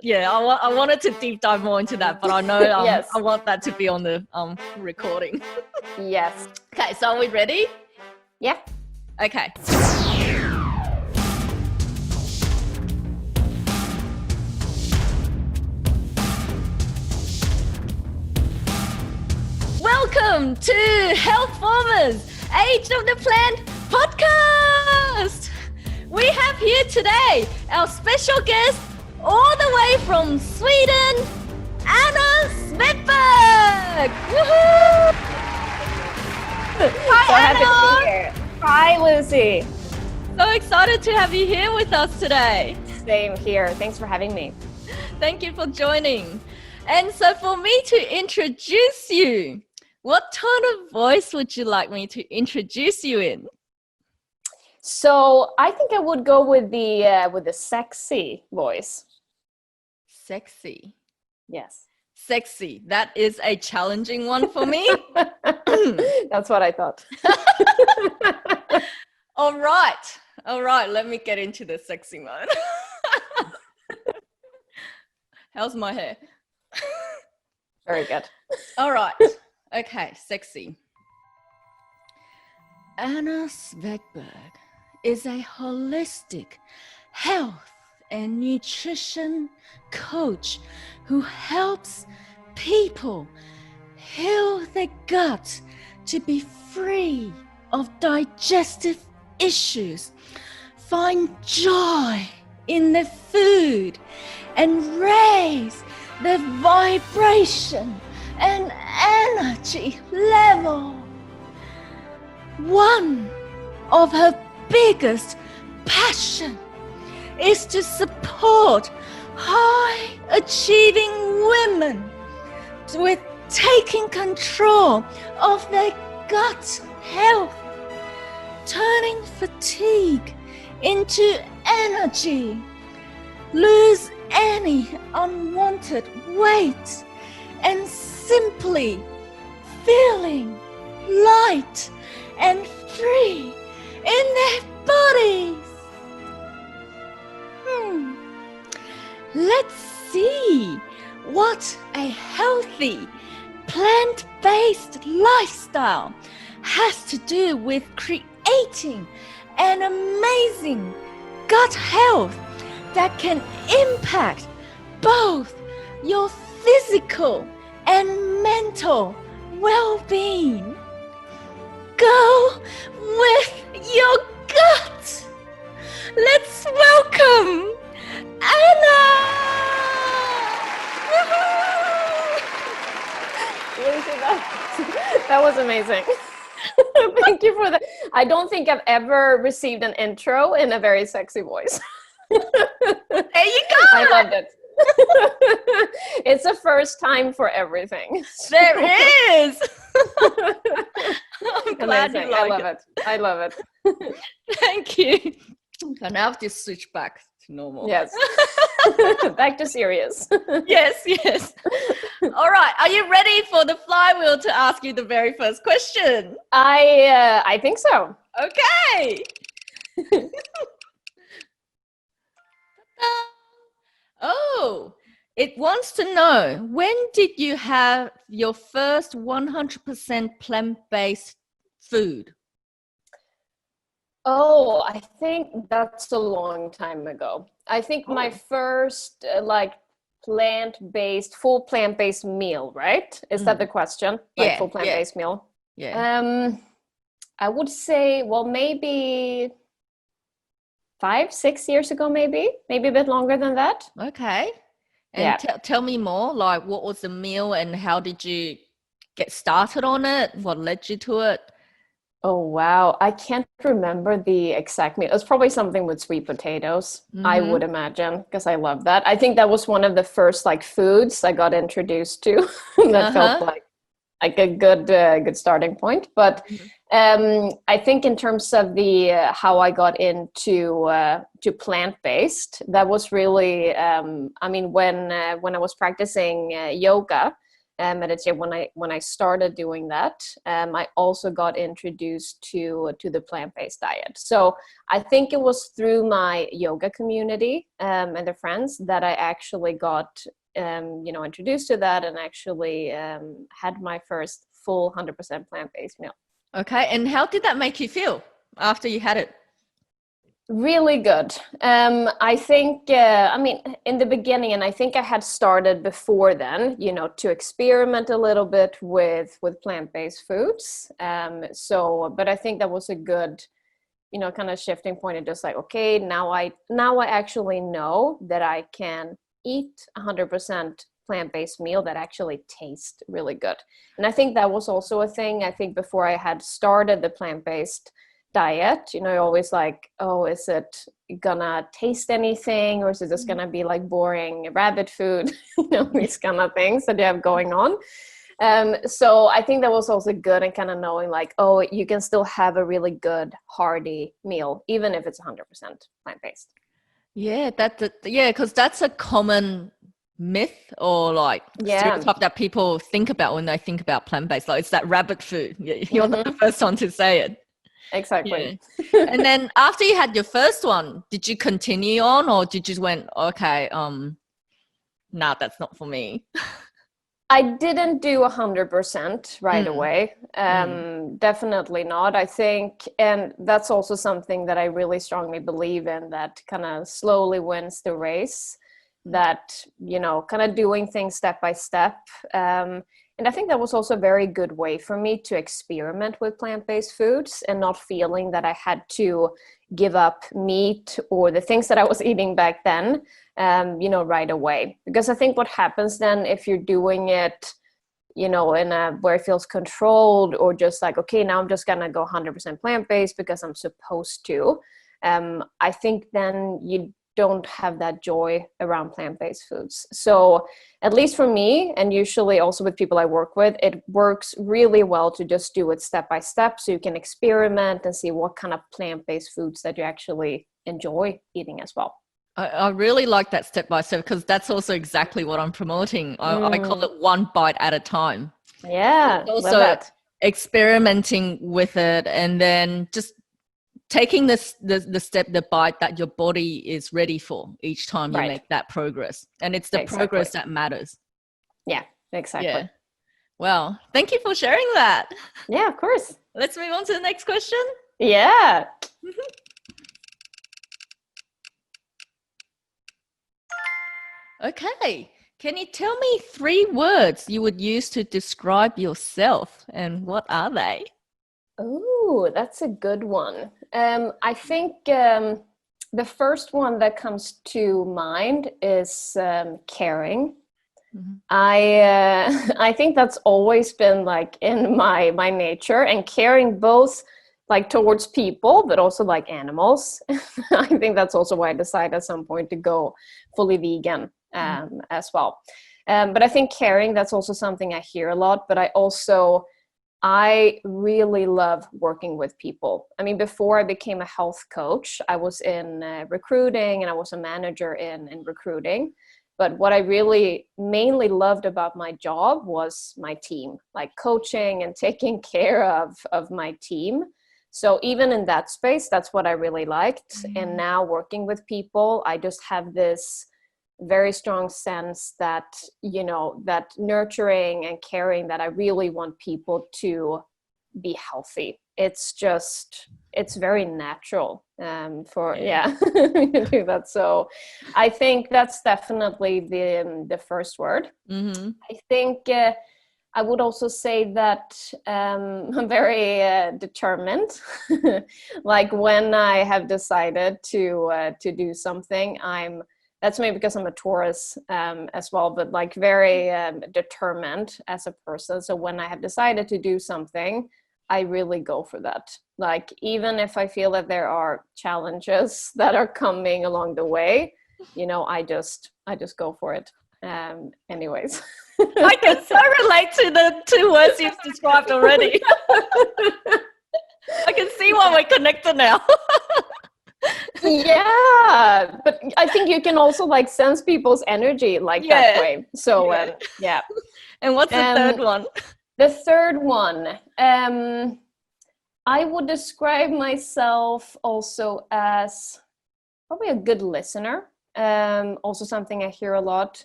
I wanted to deep dive more into that, but I know Yes. I want that to be on the recording. Yes. Okay, so are we ready? Yeah. Okay. Welcome to Health Formers Age of the Plant podcast. We have here today our special guest all the way from Sweden, Anna Svedberg. Woohoo! Hi, So happy to Anna. be here. Hi, Lucy. So excited to have you here with us today. Same here. Thanks for having me. Thank you for joining. And so for me to introduce you, what tone of voice would you like me to introduce you in? So I think I would go with the sexy voice. Sexy. Yes. Sexy. That is a challenging one for me. That's what I thought. All right. Let me get into the sexy mode. How's my hair? Very good. All right. Okay, sexy. Anna Svedberg is a holistic health and nutrition coach who helps people heal their gut to be free of digestive issues, find joy in their food, and raise their vibration and energy level. One of her biggest passion is to support high achieving women with taking control of their gut health, turning fatigue into energy, lose any unwanted weight, and simply feeling light and free in their bodies. Let's see what a healthy plant-based lifestyle has to do with creating an amazing gut health that can impact both your physical and mental well-being. Go with your gut. Let's welcome Anna. Lucy, that was amazing. Thank you for that. I don't think I've ever received an intro in a very sexy voice. There you go. I loved it. It's a first time for everything. There is. I'm glad Amazing. you like I love it. Thank you. So now I've just switched back to normal. Yes. Back to serious. Yes. All right. Are you ready for the flywheel to ask you the very first question? I think so. Okay. Oh, it wants to know, when did you have your first 100% plant-based food? Oh, I think that's a long time ago. I think my first full plant-based meal, right? Is that the question? Like full plant-based meal? Yeah. I would say, well, maybe 5-6 years ago, maybe a bit longer than that. Okay. And tell me more, like what was the meal and how did you get started on it? What led you to it? Oh, wow. I can't remember the exact meal. It's probably something with sweet potatoes, I would imagine, because I love that. I think that was one of the first foods I got introduced to that felt like a good starting point. But I think in terms of the how I got into to plant-based, that was really when I was practicing yoga, meditation, when I started doing that, I also got introduced to the plant-based diet. So I think it was through my yoga community and the friends that I actually got introduced to that, and actually had my first full 100% plant-based meal. Okay, and how did that make you feel after you had it? Really good. I think, in the beginning, and I think I had started before then, to experiment a little bit with plant-based foods. But I think that was a good, kind of shifting point, and just like, okay, now I actually know that I can eat 100% plant-based meal that actually tastes really good. And I think that was also a thing. I think before I had started the plant-based diet, always like, oh, is it gonna taste anything, or is it just gonna be like boring rabbit food, these kind of things that you have going on. So I think that was also good, and kind of knowing like, oh, you can still have a really good hearty meal even if it's 100% plant-based. Yeah, because that's a common myth or like stereotype that people think about when they think about plant-based. Like, it's that rabbit food. You're not the first one to say it. Exactly. Yeah. And then after you had your first one, did you continue on, or did you just went, okay, nah, that's not for me? I didn't do 100% right away. Definitely not. I think, and that's also something that I really strongly believe in, that kind of slowly wins the race, that, kind of doing things step by step. And I think that was also a very good way for me to experiment with plant-based foods, and not feeling that I had to give up meat or the things that I was eating back then, right away. Because I think what happens then, if you're doing it, in a where it feels controlled, or just like, okay, now I'm just gonna go 100% plant-based because I'm supposed to, I think then you don't have that joy around plant-based foods. So at least for me, and usually also with people I work with, it works really well to just do it step by step, so you can experiment and see what kind of plant-based foods that you actually enjoy eating as well. I really like that step by step, because that's also exactly what I'm promoting. I call it one bite at a time. Yeah, It's also love that. experimenting with it, and then just taking the bite that your body is ready for each time you make that progress. And it's the progress that matters. Yeah, exactly. Yeah. Well, thank you for sharing that. Yeah, of course. Let's move on to the next question. Yeah. Okay. Can you tell me 3 words you would use to describe yourself, and what are they? Oh, that's a good one. I think the first one that comes to mind is caring. I think that's always been like in my nature, and caring both like towards people, but also like animals. I think that's also why I decided at some point to go fully vegan as well. But I think caring, that's also something I hear a lot, but I really love working with people. I mean, before I became a health coach, I was in recruiting, and I was a manager in recruiting. But what I really mainly loved about my job was my team, like coaching and taking care of my team. So even in that space, that's what I really liked. And now working with people, I just have this very strong sense that, that nurturing and caring, that I really want people to be healthy. It's very natural to do that. So I think that's definitely the first word. I think I would also say that I'm very determined. Like when I have decided to do something, that's maybe because I'm a Taurus as well, but like very determined as a person. So when I have decided to do something, I really go for that. Like, even if I feel that there are challenges that are coming along the way, I just go for it. Anyways. I can so relate to the 2 words you've described already. I can see why we're connected now. Yeah, but I think you can also like sense people's energy like that way. So yeah. And what's the third one? The third one, I would describe myself also as probably a good listener. Also something I hear a lot.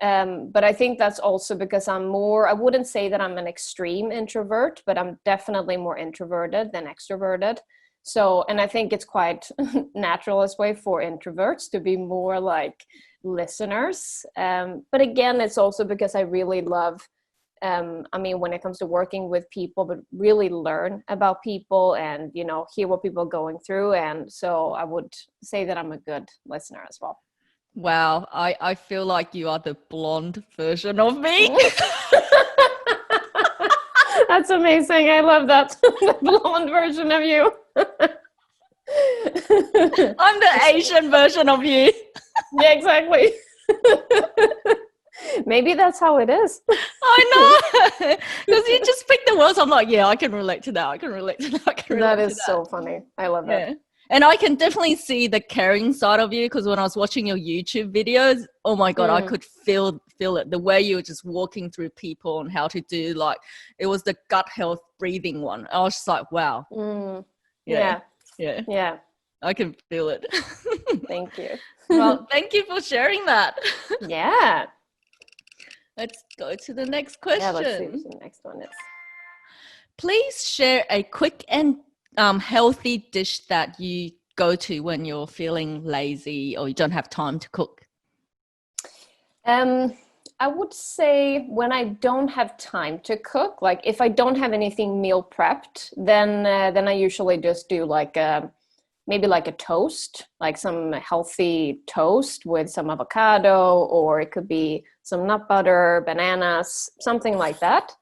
But I think that's also because I wouldn't say that I'm an extreme introvert, but I'm definitely more introverted than extroverted. So, and I think it's quite natural as way for introverts to be more like listeners. But again, it's also because I really love, I mean, when it comes to working with people, but really learn about people and, you know, hear what people are going through. And so I would say that I'm a good listener as well. Wow, I feel like you are the blonde version of me. That's amazing. I love that. The blonde version of you. I'm the Asian version of you. Yeah, exactly. Maybe that's how it is. I know. Because you just pick the words. I'm like, yeah, I can relate to that. I can relate to that. I can relate That to is that. so funny. I love that. And I can definitely see the caring side of you, because when I was watching your YouTube videos, oh my God, I could feel it. The way you were just walking through people and how to do, like, it was the gut health breathing one. I was just like, wow. Yeah. I can feel it. Thank you. Well, thank you for sharing that. Yeah. Let's go to the next question. Yeah, let's see what the next one is. Please share a quick and healthy dish that you go to when you're feeling lazy or you don't have time to cook. I would say when I don't have time to cook, like if I don't have anything meal prepped, then I usually just do like maybe like a toast, like some healthy toast with some avocado, or it could be some nut butter, bananas, something like that.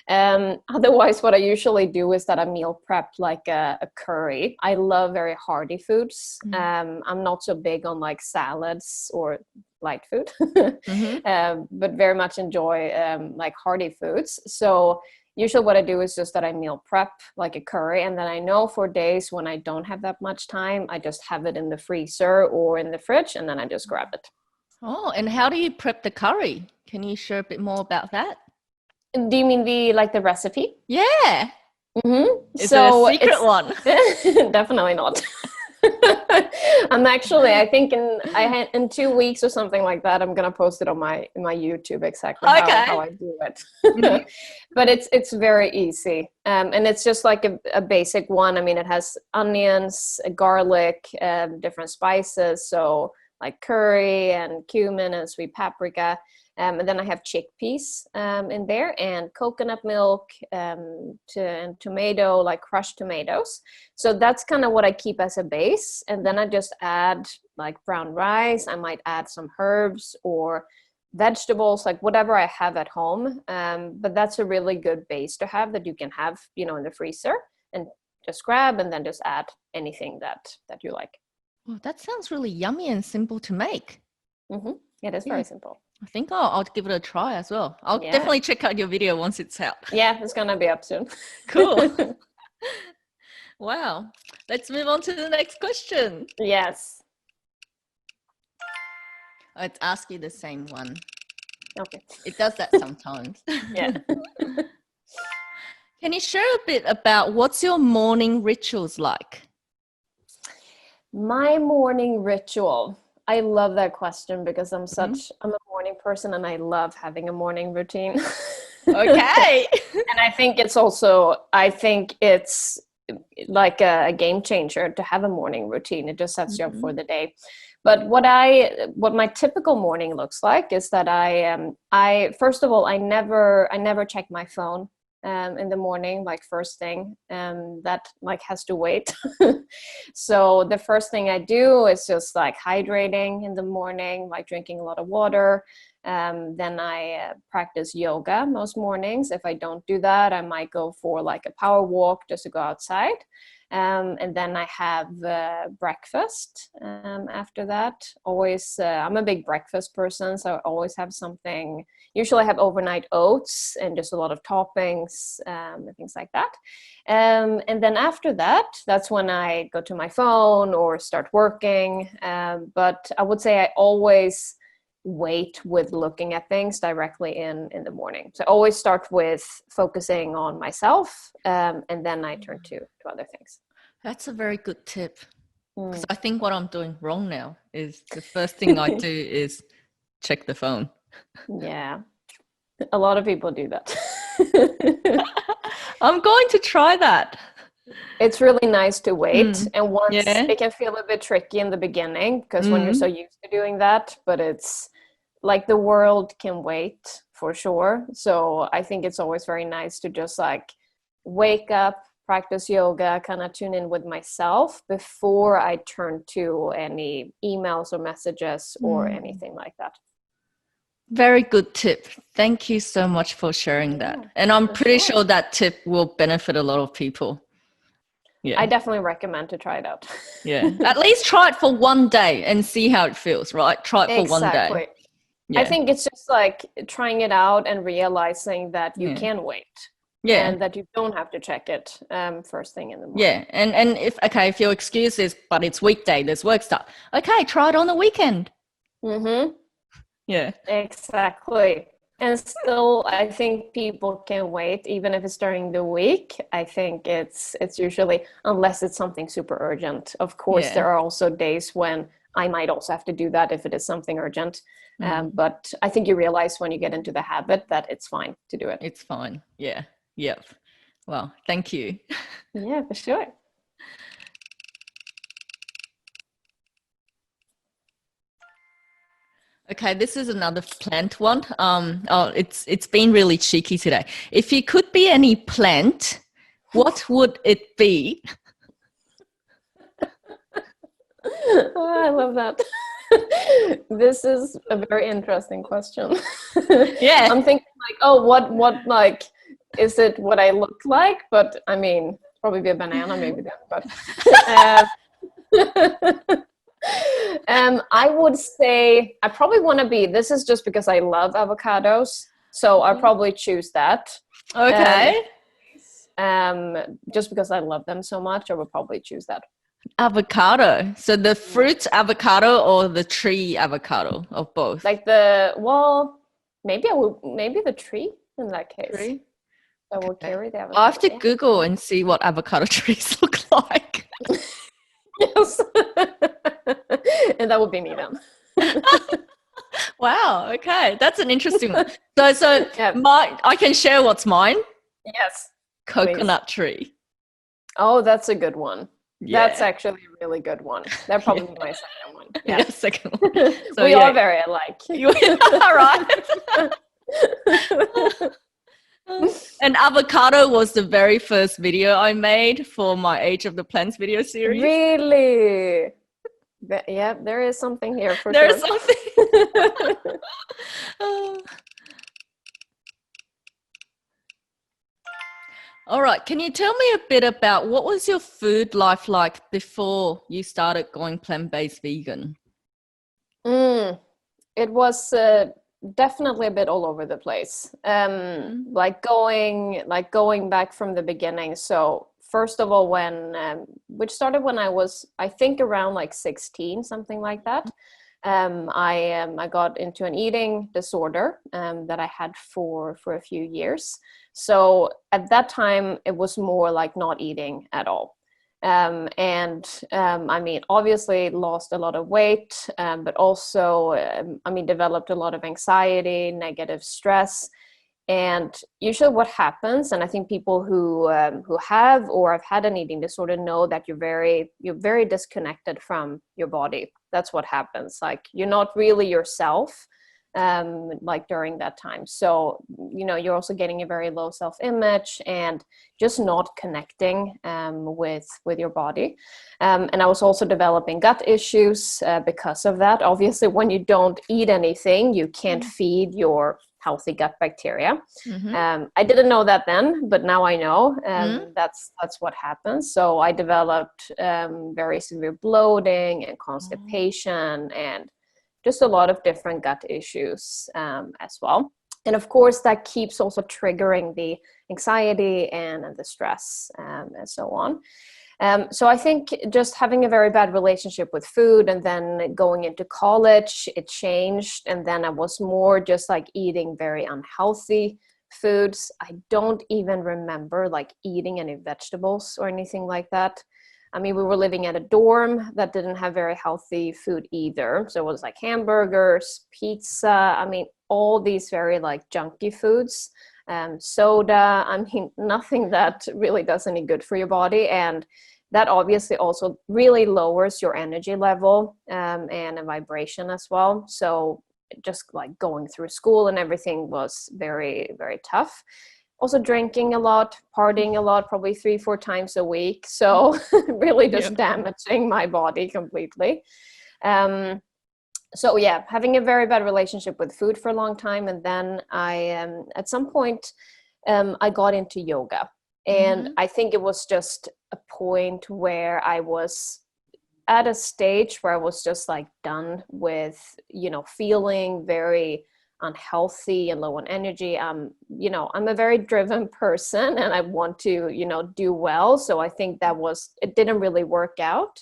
Otherwise, what I usually do is that I meal prep like a curry. I love very hearty foods. I'm not so big on like salads or light food, but very much enjoy like hearty foods. So usually what I do is just that I meal prep like a curry, and then I know for days when I don't have that much time, I just have it in the freezer or in the fridge, and then I just grab it. Oh, and how do you prep the curry? Can you share a bit more about that? Do you mean the recipe? Yeah. It's So a secret one. Definitely not. I think in 2 weeks or something like that, I'm gonna post it on my YouTube exactly how I do it. But it's very easy, and it's just like a basic one. I mean, it has onions, garlic, different spices, so like curry and cumin and sweet paprika. And then I have chickpeas in there, and coconut milk, and tomato, like crushed tomatoes. So that's kind of what I keep as a base. And then I just add like brown rice. I might add some herbs or vegetables, like whatever I have at home. But that's a really good base to have, that you can have, you know, in the freezer, and just grab and then just add anything that you like. Well, that sounds really yummy and simple to make. Yeah, it is very simple. I think I'll give it a try as well. I'll definitely check out your video once it's out. Yeah, it's gonna be up soon. Cool. Wow. Let's move on to the next question. Yes. Let's ask you the same one. Okay. It does that sometimes. Yeah. Can you share a bit about what's your morning rituals like? My morning ritual. I love that question because I'm a morning person, and I love having a morning routine. Okay. And I think it's like a game changer to have a morning routine. It just sets you up for the day. But what my typical morning looks like is that I first of all, I never check my phone in the morning, like first thing, that like has to wait. So the first thing I do is just like hydrating in the morning, like drinking a lot of water. Then I practice yoga most mornings. If I don't do that, I might go for like a power walk just to go outside. And then I have breakfast after that. Always, I'm a big breakfast person, so I always have something. Usually I have overnight oats and just a lot of toppings and things like that. And then after that, that's when I go to my phone or start working. But I would say I always wait with looking at things directly in the morning. So I always start with focusing on myself, and then I turn to other things. That's a very good tip. Because I think what I'm doing wrong now is the first thing I do is check the phone. Yeah, a lot of people do that. I'm going to try that. It's really nice to wait. And once Yeah. it can feel a bit tricky in the beginning, because when you're so used to doing that, but it's like the world can wait for sure. So I think it's always very nice to just like wake up, practice yoga, kind of tune in with myself before I turn to any emails or messages or anything like that. Very good tip. Thank you so much for sharing that. And I'm pretty sure that tip will benefit a lot of people. Yeah. I definitely recommend to try it out. Yeah. At least try it for one day and see how it feels, right? Try it for one day. Yeah. I think it's just like trying it out and realizing that you can wait. Yeah. And that you don't have to check it first thing in the morning. Yeah. And if your excuse is, but it's weekday, there's work stuff. Okay, try it on the weekend. Yeah. Exactly. And still, I think people can wait, even if it's during the week. I think it's usually, unless it's something super urgent. Of course, there are also days when I might also have to do that if it is something urgent. But I think you realize when you get into the habit that it's fine to do it. It's fine. Yeah. Yep. Well, thank you. Yeah, for sure. Okay, this is another plant one. It's been really cheeky today. If you could be any plant, what would it be? Oh, I love that. This is a very interesting question. Yeah. I'm thinking like, oh, what like, is it what I look like? But I mean, probably be a banana maybe then, but I would say I probably want to be, this is just because I love avocados, so I'll probably choose that. Okay. Just because I love them so much, I would probably choose that. Avocado. So the fruit avocado or the tree avocado, or both? Like maybe the tree in that case. Tree? I will carry the avocado. I have to Google and see what avocado trees look like. Yes. And that would be me then. Wow, okay. That's an interesting one. So I can share what's mine? Yes. Coconut tree. Oh, that's a good one. Yeah. That's actually a really good one. That'd probably be my second one. Yeah, second one. So, we are very alike. Right. And avocado was the very first video I made for my Age of the Plants video series. Really? Yeah, there is something here for sure. There is something. All right. Can you tell me a bit about what was your food life like before you started going plant-based vegan? It was definitely a bit all over the place. Like going back from the beginning. So first of all, which started when I was, I think, around like 16, something like that. I got into an eating disorder that I had for a few years. So at that time, it was more like not eating at all. I mean, obviously lost a lot of weight, but also, developed a lot of anxiety, negative stress. And usually what happens, and I think people who have or have had an eating disorder know that you're very disconnected from your body. That's what happens. Like you're not really yourself, like during that time. So, you're also getting a very low self-image and just not connecting with your body. And I was also developing gut issues because of that. Obviously, when you don't eat anything, you can't feed your healthy gut bacteria. Mm-hmm. I didn't know that then, but now I know. Mm-hmm. That's what happens. So I developed very severe bloating and constipation and just a lot of different gut issues as well. And of course, that keeps also triggering the anxiety and the stress and so on. So I think just having a very bad relationship with food, and then going into college, it changed. And then I was more just like eating very unhealthy foods. I don't even remember like eating any vegetables or anything like that. I mean, we were living at a dorm that didn't have very healthy food either. So it was like hamburgers, pizza, I mean, all these very like junky foods, soda, I mean, nothing that really does any good for your body. And that obviously also really lowers your energy level and a vibration as well. So just like going through school and everything was very, very tough. Also drinking a lot, partying a lot, probably 3-4 times a week. So really just damaging my body completely. So yeah, having a very bad relationship with food for a long time. And then I, at some point, I got into yoga. And I think it was just a point where I was at a stage where I was just like done with, feeling very unhealthy and low on energy. I'm a very driven person and I want to, do well. So I think it didn't really work out.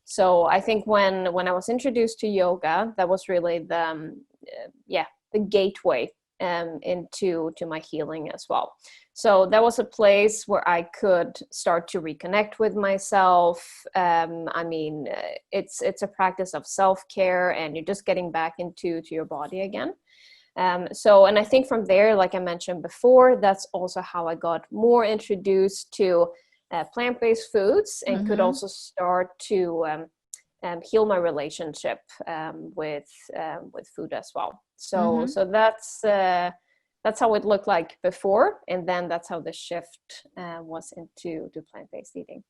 So I think when I was introduced to yoga, that was really the gateway into my healing as well. So that was a place where I could start to reconnect with myself. It's a practice of self-care, and you're just getting back into your body again. And I think from there, like I mentioned before, that's also how I got more introduced to plant-based foods, and could also start to heal my relationship with food as well. So that's how it looked like before, and then that's how the shift was into plant-based eating.